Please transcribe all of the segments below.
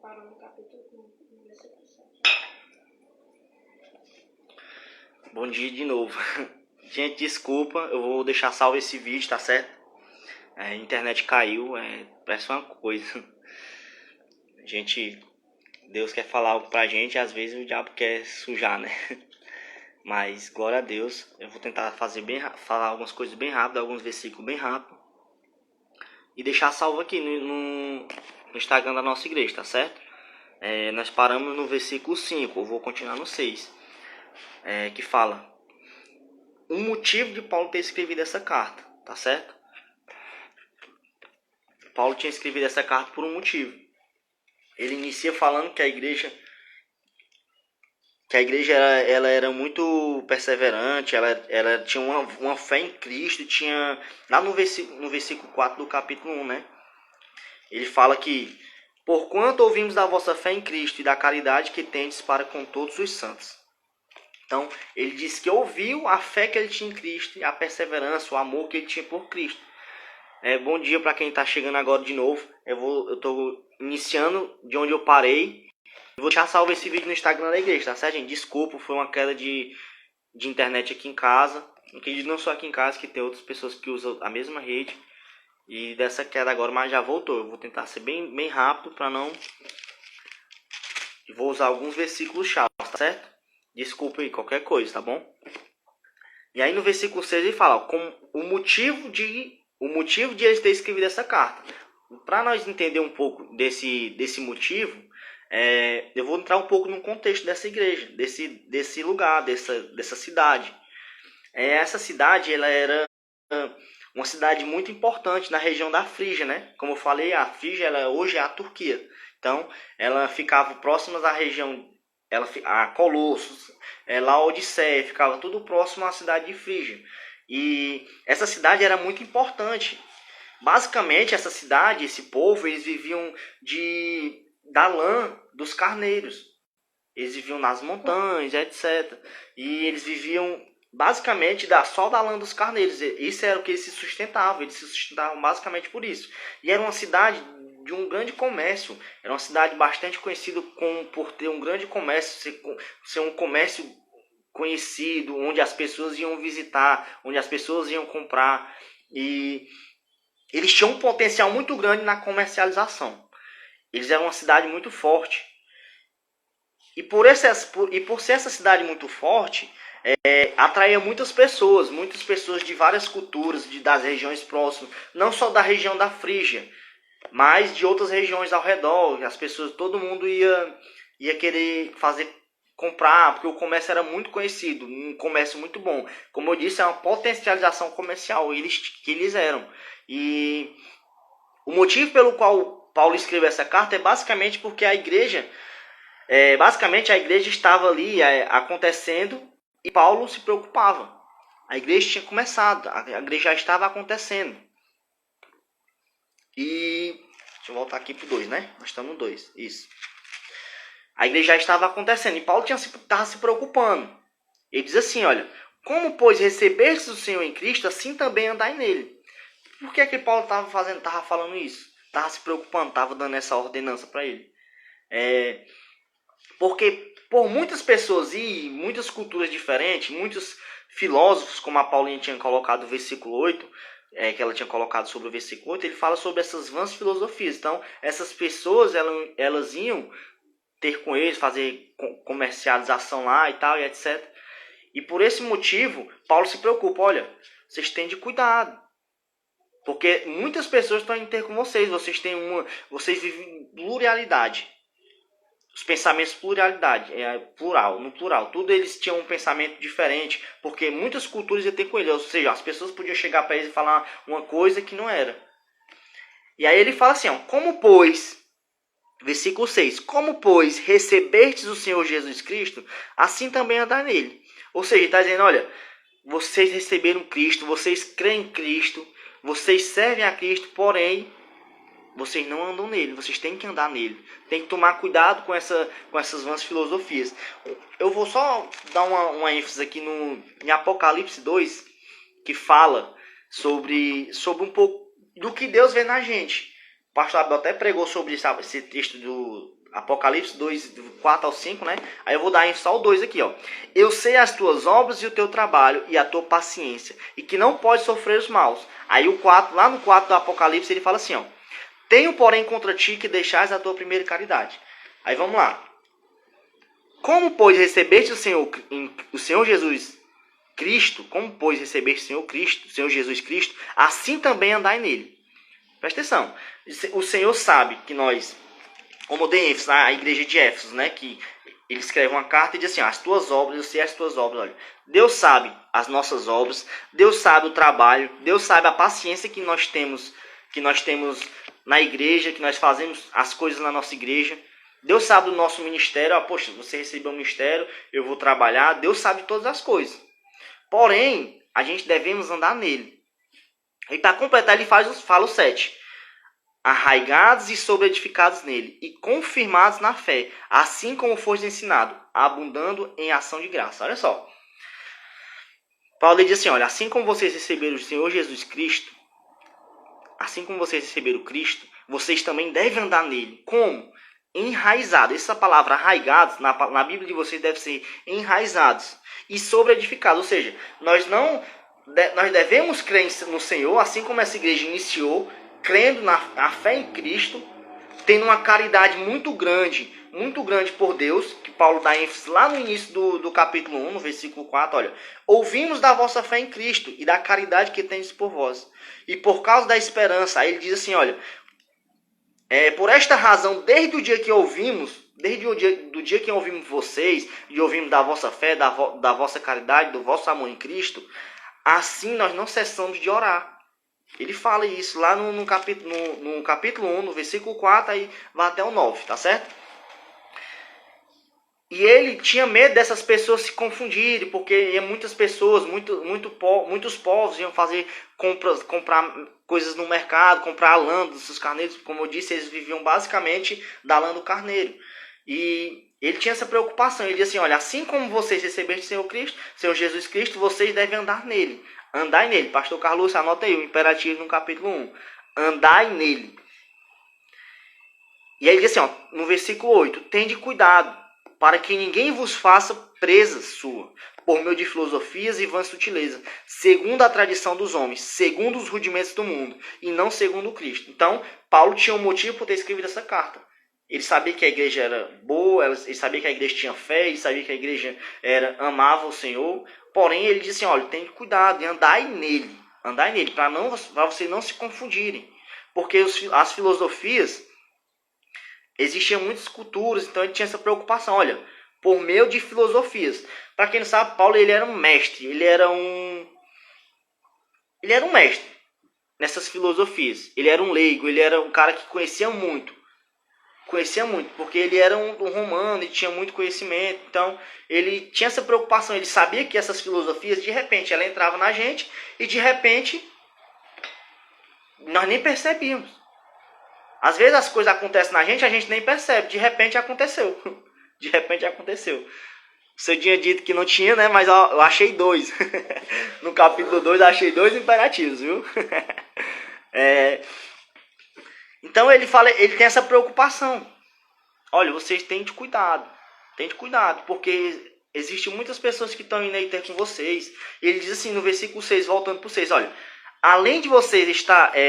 parou no capítulo 1, no versículo 7. Bom dia de novo. Gente, desculpa, eu vou deixar salvo esse vídeo, tá certo? A internet caiu, parece uma coisa. Deus quer falar algo pra gente e às vezes o diabo quer sujar, né? Mas, glória a Deus, eu vou tentar falar algumas coisas bem rápido, alguns versículos bem rápido. E deixar salvo aqui no Instagram da nossa igreja, tá certo? Nós paramos no versículo 5, eu vou continuar no 6. Que fala o motivo de Paulo ter escrevido essa carta, tá certo? Paulo tinha escrevido essa carta por um motivo. Ele inicia falando que a igreja ela era muito perseverante, ela tinha uma fé em Cristo, tinha lá no versículo 4 do capítulo 1, né? Ele fala que porquanto ouvimos da vossa fé em Cristo e da caridade que tendes para com todos os santos. Então, ele diz que ouviu a fé que ele tinha em Cristo, a perseverança, o amor que ele tinha por Cristo. Bom dia para quem está chegando agora de novo. Eu estou iniciando de onde eu parei. Eu vou deixar salvo esse vídeo no Instagram da igreja, tá certo, gente? Desculpa, foi uma queda de internet aqui em casa. Não só aqui em casa, que tem outras pessoas que usam a mesma rede. E dessa queda agora, mas já voltou. Eu vou tentar ser bem rápido para não... Vou usar alguns versículos chaves, tá certo? Desculpa aí, qualquer coisa, tá bom? E aí no versículo 6 ele fala, o motivo de eles terem escrevido essa carta. Para nós entender um pouco desse motivo, eu vou entrar um pouco no contexto dessa igreja, desse lugar, dessa cidade. Essa cidade ela era uma cidade muito importante na região da Frígia, né? Como eu falei, a Frígia hoje é a Turquia. Então, ela ficava próxima da região, a Colossos, Laodiceia, ficava tudo próximo à cidade de Frígia. E essa cidade era muito importante. Basicamente, essa cidade, esse povo, eles viviam da lã dos carneiros. Eles viviam nas montanhas, etc. E eles viviam basicamente só da lã dos carneiros. Isso era o que eles se sustentavam. Eles se sustentavam basicamente por isso. E era uma cidade de um grande comércio. Era uma cidade bastante conhecida por ter um grande comércio, ser um comércio conhecido, onde as pessoas iam visitar, onde as pessoas iam comprar. E eles tinham um potencial muito grande na comercialização. Eles eram uma cidade muito forte. E por ser essa cidade muito forte, atraía muitas pessoas de várias culturas, das regiões próximas, não só da região da Frígia, mas de outras regiões ao redor. As pessoas, todo mundo ia querer comprar, porque o comércio era muito conhecido, um comércio muito bom. Como eu disse, é uma potencialização comercial que eles eram. E o motivo pelo qual Paulo escreveu essa carta é basicamente porque a igreja estava ali acontecendo e Paulo se preocupava. A igreja tinha começado, a igreja já estava acontecendo. E deixa eu voltar aqui pro 2, né? Nós estamos no 2, isso. A igreja já estava acontecendo e Paulo estava se preocupando. Ele diz assim, olha, como pois recebestes o Senhor em Cristo, assim também andai nele. Por que Paulo estava falando isso? Estava se preocupando, estava dando essa ordenança para ele. Porque por muitas pessoas e muitas culturas diferentes, muitos filósofos, como a Paulinha tinha colocado no versículo 8, que ela tinha colocado sobre o versículo 8, ele fala sobre essas vãs filosofias. Então, essas pessoas, elas iam ter com eles, fazer comercialização lá e tal, e etc. E por esse motivo, Paulo se preocupa, olha, vocês têm de cuidado. Porque muitas pessoas estão em ter com vocês, vocês vivem pluralidade. Os pensamentos pluralidade, no plural. Tudo eles tinham um pensamento diferente, porque muitas culturas iam ter com ele. Ou seja, as pessoas podiam chegar para eles e falar uma coisa que não era. E aí ele fala assim, como pois, versículo 6, como pois recebestes o Senhor Jesus Cristo, assim também andai nele. Ou seja, ele está dizendo, olha, vocês receberam Cristo, vocês creem em Cristo, vocês servem a Cristo, porém vocês não andam nele, vocês têm que andar nele. Tem que tomar cuidado com essas vãs filosofias. Eu vou só dar uma ênfase aqui em Apocalipse 2, que fala sobre um pouco do que Deus vê na gente. O pastor Abel até pregou sobre esse texto Apocalipse 2, do 4 ao 5, né? Aí eu vou dar só o 2 aqui, ó. Eu sei as tuas obras e o teu trabalho e a tua paciência, e que não pode sofrer os maus. Aí o 4, lá no 4 do Apocalipse, ele fala assim, ó. Tenho, porém, contra ti que deixares a tua primeira caridade. Aí vamos lá. Como, pois, recebeste o Senhor Jesus Cristo, como, pois, recebeste o Senhor Jesus Cristo, assim também andai nele. Presta atenção. O Senhor sabe que nós, como dei ênfase na igreja de Éfeso, né, que ele escreve uma carta e diz assim, ó, as tuas obras, eu sei as tuas obras, olha. Deus sabe as nossas obras, Deus sabe o trabalho, Deus sabe a paciência que nós temos na igreja, que nós fazemos as coisas na nossa igreja. Deus sabe do nosso ministério, poxa, você recebeu um ministério, eu vou trabalhar, Deus sabe todas as coisas. Porém, a gente devemos andar nele. E para completar, ele fala o 7. Arraigados e sobreedificados nele, e confirmados na fé, assim como foste ensinado, abundando em ação de graça. Olha só. Paulo diz assim, olha, assim como vocês receberam o Senhor Jesus Cristo, assim como vocês receberam o Cristo, vocês também devem andar nele. Como? Enraizados. Essa palavra arraigados, na Bíblia de vocês, deve ser enraizados e sobreedificados. Ou seja, nós devemos crer no Senhor, assim como essa igreja iniciou, crendo na fé em Cristo, tendo uma caridade muito grande por Deus, que Paulo dá ênfase lá no início do capítulo 1, no versículo 4, olha, ouvimos da vossa fé em Cristo e da caridade que tendes por vós, e por causa da esperança. Aí ele diz assim, olha, por esta razão, desde o dia que ouvimos, do dia que ouvimos vocês, e ouvimos da vossa fé, da vossa caridade, do vosso amor em Cristo, assim nós não cessamos de orar. Ele fala isso lá no capítulo 1, no versículo 4, aí vai até o 9, tá certo? E ele tinha medo dessas pessoas se confundirem, porque muitas pessoas, muitos povos iam comprar coisas no mercado, comprar a lã dos seus carneiros. Como eu disse, eles viviam basicamente da lã do carneiro. E ele tinha essa preocupação. Ele dizia assim, olha, assim como vocês recebeste o Senhor Jesus Cristo, vocês devem andar nele. Andai nele. Pastor Carlos, anota aí o imperativo no capítulo 1. Andai nele. E aí ele diz assim, ó, no versículo 8, tende cuidado, para que ninguém vos faça presa sua, por meio de filosofias e vãs sutilezas, segundo a tradição dos homens, segundo os rudimentos do mundo, e não segundo o Cristo. Então, Paulo tinha um motivo por ter escrito essa carta. Ele sabia que a igreja era boa, ele sabia que a igreja tinha fé, ele sabia que a igreja amava o Senhor. Porém, ele disse assim, olha, tem cuidado e andai nele, para vocês não se confundirem. Porque as filosofias, existiam muitas culturas, então ele tinha essa preocupação, olha, por meio de filosofias. Para quem não sabe, Paulo ele era um mestre, ele era um mestre nessas filosofias. Ele era um leigo, ele era um cara que conhecia muito, porque ele era um romano e tinha muito conhecimento. Então ele tinha essa preocupação, ele sabia que essas filosofias, de repente, ela entrava na gente e de repente nós nem percebíamos. Às vezes as coisas acontecem na gente, a gente nem percebe, de repente aconteceu. De repente aconteceu. Você tinha dito que não tinha, né? Mas eu achei 2. No capítulo 2 eu achei 2 imperativos, viu? Então ele tem essa preocupação. Olha, vocês têm de cuidado, porque existem muitas pessoas que estão indo aí ter com vocês. Ele diz assim no versículo 6, voltando para o 6, olha, além de vocês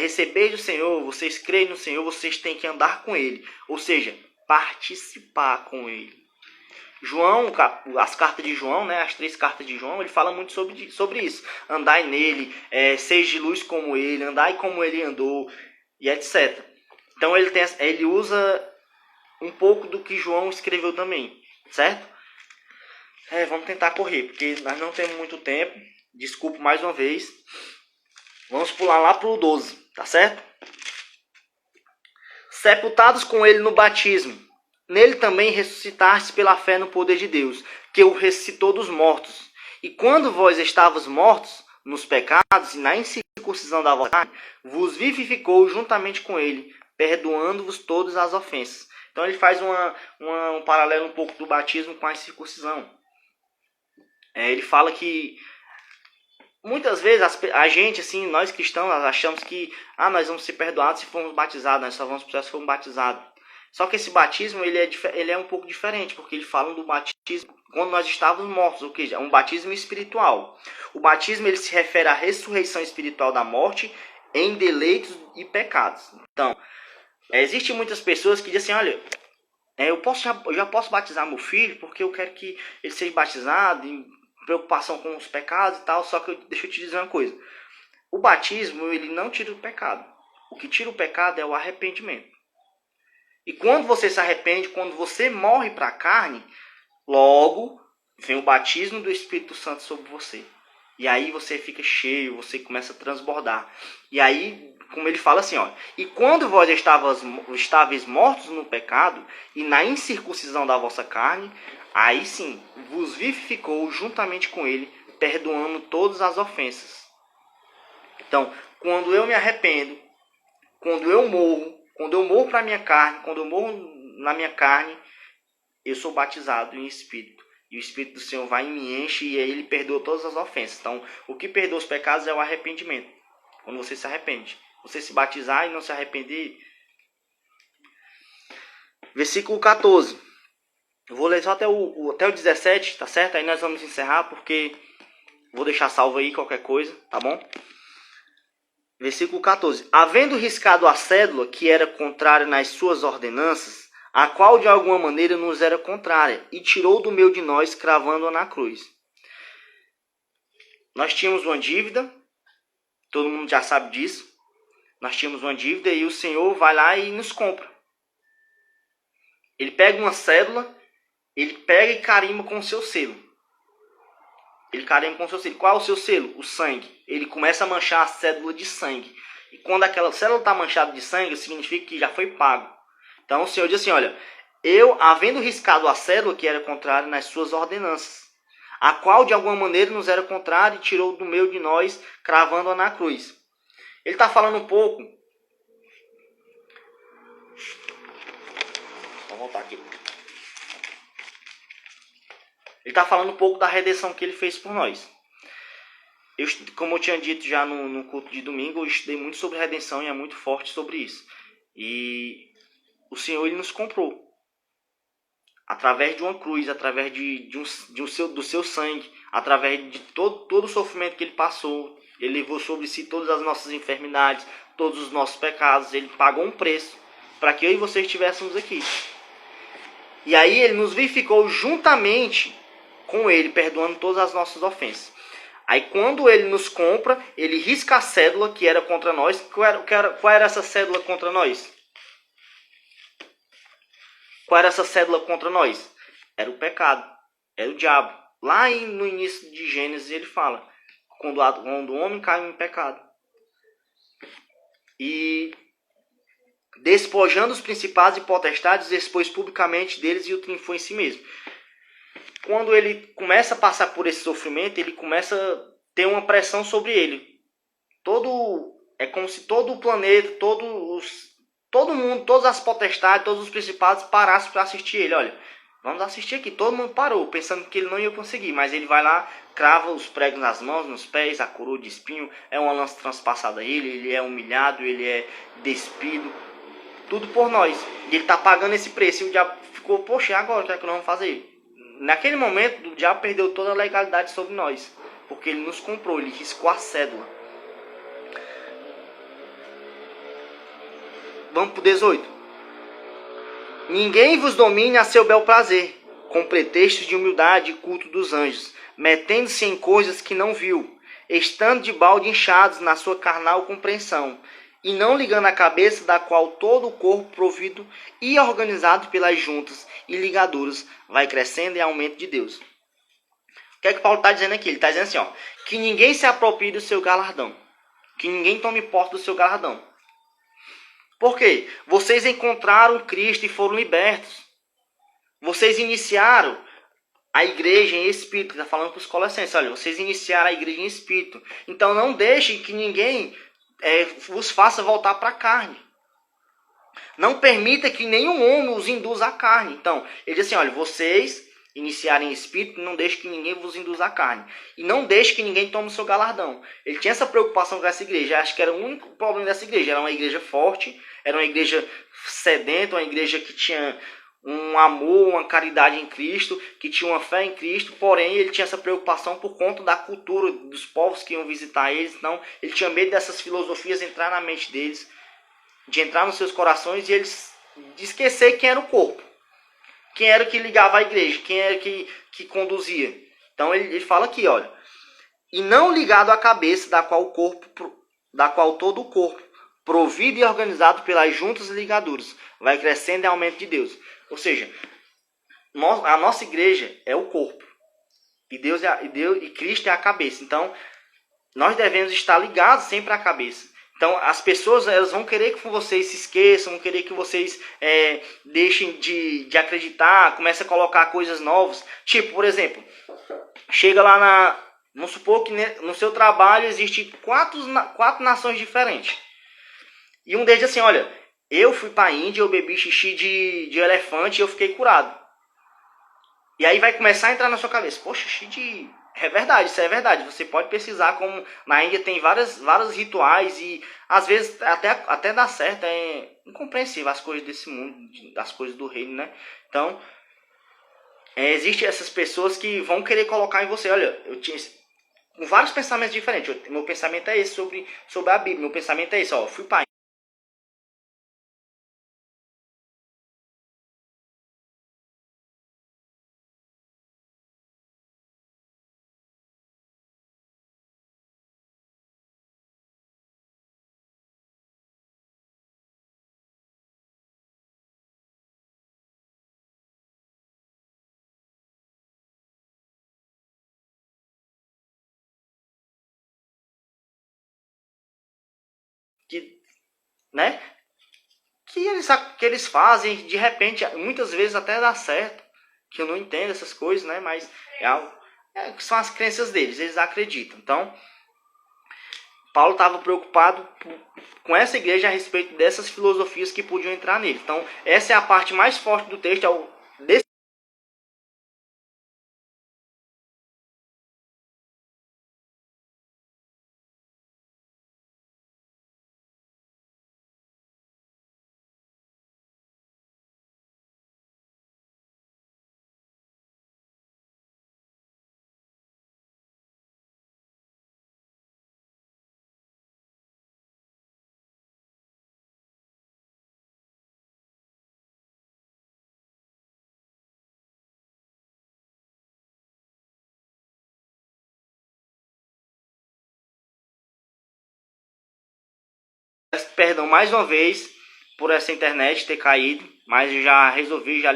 receber do Senhor, vocês creem no Senhor, vocês têm que andar com Ele, ou seja, participar com Ele. João, as cartas de João, né, as 3 cartas de João, ele fala muito sobre isso. Andai nele, seja de luz como ele, andai como ele andou, e etc. Então ele usa um pouco do que João escreveu também, certo? Vamos tentar correr, porque nós não temos muito tempo. Desculpe mais uma vez. Vamos pular lá para o 12, tá certo? Sepultados com ele no batismo. Nele também ressuscitastes pela fé no poder de Deus, que o ressuscitou dos mortos. E quando vós estavas mortos nos pecados e na incircuncisão da vossa carne, vos vivificou juntamente com ele, perdoando-vos todas as ofensas. Então ele faz um paralelo um pouco do batismo com a circuncisão. Ele fala que muitas vezes a gente, assim, nós cristãos, nós achamos que nós vamos ser perdoados se formos batizados, nós só vamos precisar se formos batizados. Só que esse batismo ele é um pouco diferente, porque ele fala do batismo quando nós estávamos mortos, ou seja, é um batismo espiritual. O batismo ele se refere à ressurreição espiritual da morte em deleitos e pecados. Então, existem muitas pessoas que dizem assim, olha, eu já posso batizar meu filho porque eu quero que ele seja batizado em preocupação com os pecados e tal, só que deixa eu te dizer uma coisa. O batismo ele não tira o pecado. O que tira o pecado é o arrependimento. E quando você se arrepende, quando você morre para a carne, logo vem o batismo do Espírito Santo sobre você. E aí você fica cheio, você começa a transbordar. E aí, como ele fala assim, ó, e quando vós estáveis mortos no pecado e na incircuncisão da vossa carne, aí sim, vos vivificou juntamente com ele, perdoando todas as ofensas. Então, quando eu me arrependo, quando eu morro para a minha carne, quando eu morro na minha carne, eu sou batizado em Espírito. E o Espírito do Senhor vai e me enche e aí ele perdoa todas as ofensas. Então, o que perdoa os pecados é o arrependimento. Quando você se arrepende. Você se batizar e não se arrepender. Versículo 14. Eu vou ler só até o 17, tá certo? Aí nós vamos encerrar porque vou deixar salvo aí qualquer coisa, tá bom? Versículo 14. Havendo riscado a cédula que era contrária nas suas ordenanças, a qual de alguma maneira nos era contrária, e tirou do meio de nós, cravando-a na cruz. Nós tínhamos uma dívida, todo mundo já sabe disso. Nós tínhamos uma dívida e o Senhor vai lá e nos compra. Ele pega uma cédula, ele pega e carimba com o seu selo. Ele carimba com o seu selo. Qual é o seu selo? O sangue. Ele começa a manchar a cédula de sangue. E quando aquela cédula está manchada de sangue, significa que já foi pago. Então o Senhor diz assim, olha, eu, havendo riscado a cédula que era contrária nas suas ordenanças, a qual de alguma maneira nos era contrária e tirou do meio de nós, cravando-a na cruz. Ele está falando um pouco... Vou voltar aqui. Ele está falando um pouco da redenção que ele fez por nós. Como eu tinha dito já no culto de domingo, eu estudei muito sobre redenção e é muito forte sobre isso. E o Senhor ele nos comprou. Através de uma cruz, através do seu sangue, através de todo o sofrimento que ele passou. Ele levou sobre si todas as nossas enfermidades, todos os nossos pecados. Ele pagou um preço para que eu e você estivéssemos aqui. E aí ele nos vivificou juntamente com ele, perdoando todas as nossas ofensas. Aí quando ele nos compra, ele risca a cédula que era contra nós. Qual era essa cédula contra nós? Qual era essa cédula contra nós? Era o pecado, era o diabo. Lá no início de Gênesis ele fala, quando o homem caiu em pecado. E despojando os principados e potestades, expôs publicamente deles e o triunfou em si mesmo. Quando ele começa a passar por esse sofrimento, ele começa a ter uma pressão sobre ele. É como se todo o planeta, todo mundo, todas as potestades, todos os principados parassem para assistir ele. Olha, vamos assistir aqui. Todo mundo parou, pensando que ele não ia conseguir. Mas ele vai lá, crava os pregos nas mãos, nos pés, a coroa de espinho. É uma lança transpassada a ele. Ele é humilhado, ele é despido. Tudo por nós. E ele está pagando esse preço. E o diabo ficou, poxa, agora o que é que nós vamos fazer? Naquele momento, o diabo perdeu toda a legalidade sobre nós. Porque ele nos comprou, ele riscou a cédula. Vamos para o 18. Ninguém vos domine a seu bel prazer, com pretextos de humildade e culto dos anjos, metendo-se em coisas que não viu, estando de balde inchados na sua carnal compreensão, e não ligando a cabeça, da qual todo o corpo provido e organizado pelas juntas e ligaduras vai crescendo em aumento de Deus. O que é que Paulo está dizendo aqui? Ele está dizendo assim, ó, que ninguém se aproprie do seu galardão, que ninguém tome posse do seu galardão. Por quê? Vocês encontraram Cristo e foram libertos. Vocês iniciaram a igreja em espírito. Está falando para os Colossenses. Olha, vocês iniciaram a igreja em espírito. Então não deixem que ninguém vos faça voltar para a carne. Não permita que nenhum homem os induza à carne. Então, ele diz assim, olha, vocês iniciar em espírito, não deixe que ninguém vos induza a carne. E não deixe que ninguém tome o seu galardão. Ele tinha essa preocupação com essa igreja. Acho que era o único problema dessa igreja. Era uma igreja forte, era uma igreja sedenta, uma igreja que tinha um amor, uma caridade em Cristo, que tinha uma fé em Cristo, porém ele tinha essa preocupação por conta da cultura dos povos que iam visitar eles. Então ele tinha medo dessas filosofias entrar na mente deles, de entrar nos seus corações e eles de esquecer quem era o corpo, quem era que ligava a igreja, quem era que conduzia. Então ele fala aqui, olha, e não ligado à cabeça, da qual todo o corpo, provido e organizado pelas juntas e ligaduras, vai crescendo em aumento de Deus. Ou seja, a nossa igreja é o corpo. E Deus e Cristo é a cabeça. Então, nós devemos estar ligados sempre à cabeça. Então, as pessoas elas vão querer que vocês se esqueçam, vão querer que vocês deixem de acreditar, comecem a colocar coisas novas. Tipo, por exemplo, chega lá vamos supor que no seu trabalho existe quatro nações diferentes. E um deles diz assim, olha, eu fui para a Índia, eu bebi xixi de elefante e eu fiquei curado. E aí vai começar a entrar na sua cabeça, poxa, xixi é verdade, isso é verdade. Você pode pesquisar como na Índia tem vários rituais e às vezes até dá certo, é incompreensível as coisas desse mundo, as coisas do reino, né? Então, existem essas pessoas que vão querer colocar em você, olha, eu tinha com vários pensamentos diferentes. Meu pensamento é esse sobre a Bíblia, meu pensamento é esse, ó, fui pai. Que, né? Que eles fazem, de repente, muitas vezes até dá certo, que eu não entendo essas coisas, né? Mas são as crenças deles, eles acreditam. Então, Paulo estava preocupado com essa igreja a respeito dessas filosofias que podiam entrar nele. Então, essa é a parte mais forte do texto, perdão mais uma vez por essa internet ter caído, mas eu já resolvi, já